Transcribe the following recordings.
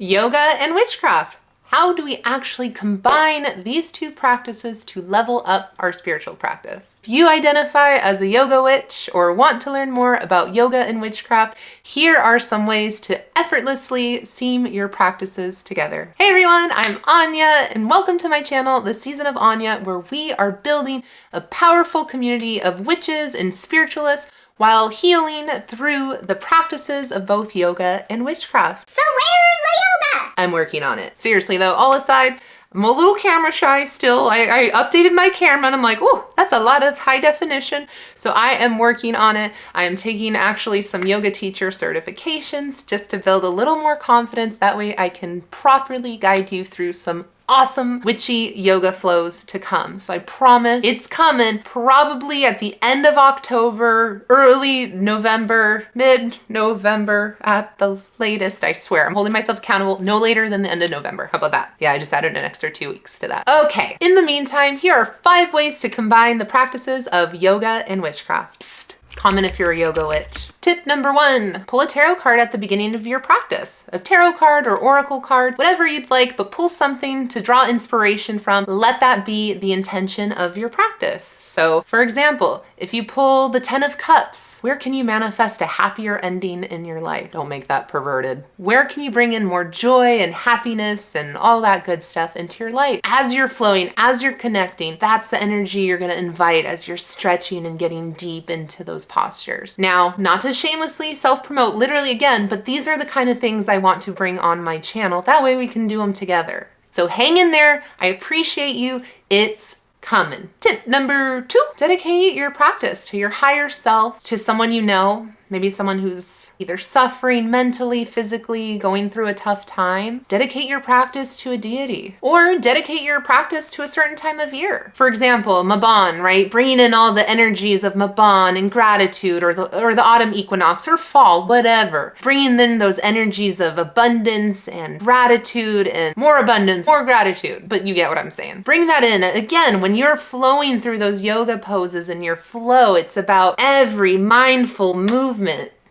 Yoga and witchcraft. How do we actually combine these two practices to level up our spiritual practice? If you identify as a yoga witch or want to learn more about yoga and witchcraft, here are some ways to effortlessly seam your practices together. Hey everyone, I'm Anya and welcome to my channel, The Season of Anya, where we are building a powerful community of witches and spiritualists while healing through the practices of both yoga and witchcraft. So where's the yoga? I'm working on it. Seriously though, all aside, I'm a little camera shy still. I updated my camera and I'm like, oh, that's a lot of high definition. So I am working on it. I am taking actually some yoga teacher certifications just to build a little more confidence. That way I can properly guide you through some awesome witchy yoga flows to come. So I promise it's coming probably at the end of October, early November, mid-November at the latest, I swear. I'm holding myself accountable no later than the end of November. How about that? Yeah, I just added an extra 2 weeks to that. Okay, in the meantime, here are 5 ways to combine the practices of yoga and witchcraft. Psst. Comment if you're a yoga witch. Tip number 1, pull a tarot card at the beginning of your practice. A tarot card or oracle card, whatever you'd like, but pull something to draw inspiration from. Let that be the intention of your practice. So for example, if you pull the 10 of Cups, where can you manifest a happier ending in your life? Don't make that perverted. Where can you bring in more joy and happiness and all that good stuff into your life? As you're flowing, as you're connecting, that's the energy you're gonna invite as you're stretching and getting deep into those postures. Now, not to shamelessly self-promote literally again, but these are the kind of things I want to bring on my channel. That way we can do them together. So hang in there. I appreciate you. It's coming. Tip number 2, dedicate your practice to your higher self, to someone you know, maybe someone who's either suffering mentally, physically, going through a tough time. Dedicate your practice to a deity, or dedicate your practice to a certain time of year. For example, Mabon, right? Bringing in all the energies of Mabon and gratitude, or the autumn equinox or fall, whatever. Bringing in those energies of abundance and gratitude and more abundance, more gratitude, but you get what I'm saying. Bring that in. Again, when you're flowing through those yoga poses in your flow, it's about every mindful movement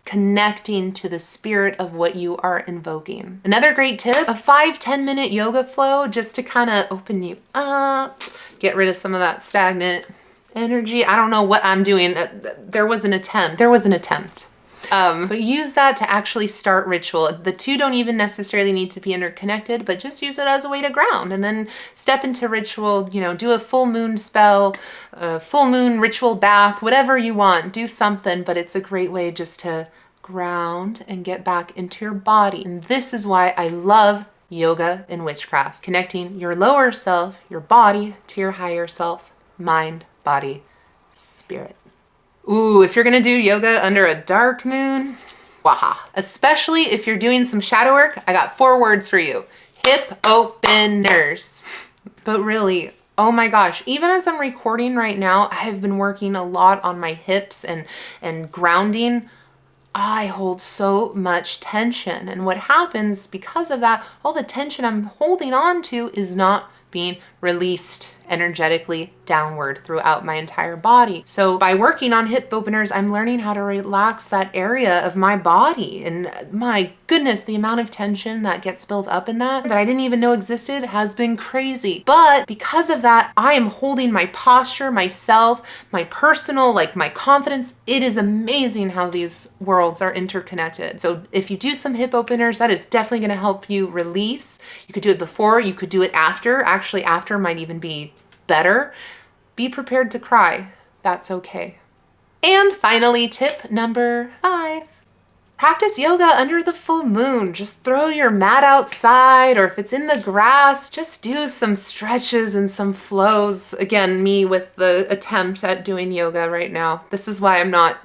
connecting to the spirit of what you are invoking. Another great tip, a 5-10 minute yoga flow just to kind of open you up, get rid of some of that stagnant energy. I don't know what I'm doing. There was an attempt. But use that to actually start ritual. The two don't even necessarily need to be interconnected, but just use it as a way to ground and then step into ritual, you know, do a full moon spell, a full moon ritual bath, whatever you want, do something, but it's a great way just to ground and get back into your body. And this is why I love yoga and witchcraft, connecting your lower self, your body, to your higher self, mind, body, spirit. Ooh, if you're gonna do yoga under a dark moon, waha. Especially if you're doing some shadow work, I got 4 words for you. Hip openers. But really, oh my gosh, even as I'm recording right now, I have been working a lot on my hips and grounding. I hold so much tension. And what happens because of that, all the tension I'm holding on to is not being released energetically downward throughout my entire body. So by working on hip openers, I'm learning how to relax that area of my body. And my goodness, the amount of tension that gets built up in that I didn't even know existed has been crazy. But because of that, I am holding my posture, myself, my personal, like my confidence. It is amazing how these worlds are interconnected. So if you do some hip openers, that is definitely gonna help you release. You could do it before, you could do it after. Actually, after might even be better. Be prepared to cry. That's okay. And finally, tip number 5. Practice yoga under the full moon. Just throw your mat outside, or if it's in the grass, just do some stretches and some flows. Again, me with the attempt at doing yoga right now. This is why I'm not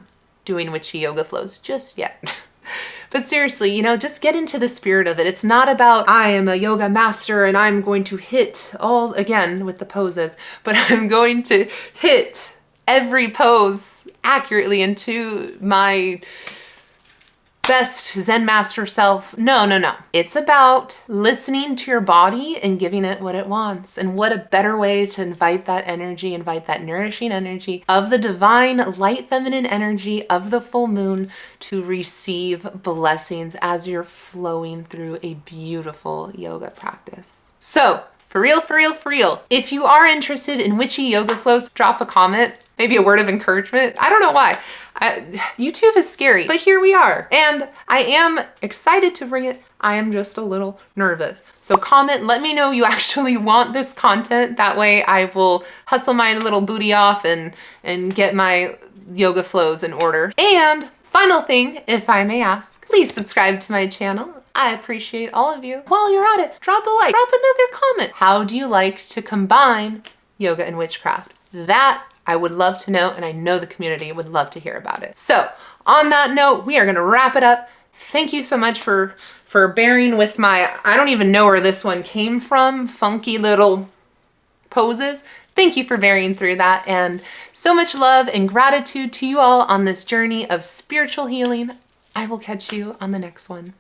doing witchy yoga flows just yet. But seriously, you know, just get into the spirit of it. It's not about, I am a yoga master and I'm going to hit all, again, with the poses, but I'm going to hit every pose accurately into my best Zen master self. No, no, no. It's about listening to your body and giving it what it wants. And what a better way to invite that energy, invite that nourishing energy of the divine light feminine energy of the full moon to receive blessings as you're flowing through a beautiful yoga practice. So, for real, for real, for real. If you are interested in witchy yoga flows, drop a comment, maybe a word of encouragement. I don't know why. YouTube is scary, but here we are. And I am excited to bring it. I am just a little nervous. So comment, let me know you actually want this content. That way I will hustle my little booty off and get my yoga flows in order. And final thing, if I may ask, please subscribe to my channel. I appreciate all of you. While you're at it, drop a like, drop another comment. How do you like to combine yoga and witchcraft? That I would love to know, and I know the community would love to hear about it. So on that note, we are gonna wrap it up. Thank you so much for bearing with my, I don't even know where this one came from, funky little poses. Thank you for bearing through that, and so much love and gratitude to you all on this journey of spiritual healing. I will catch you on the next one.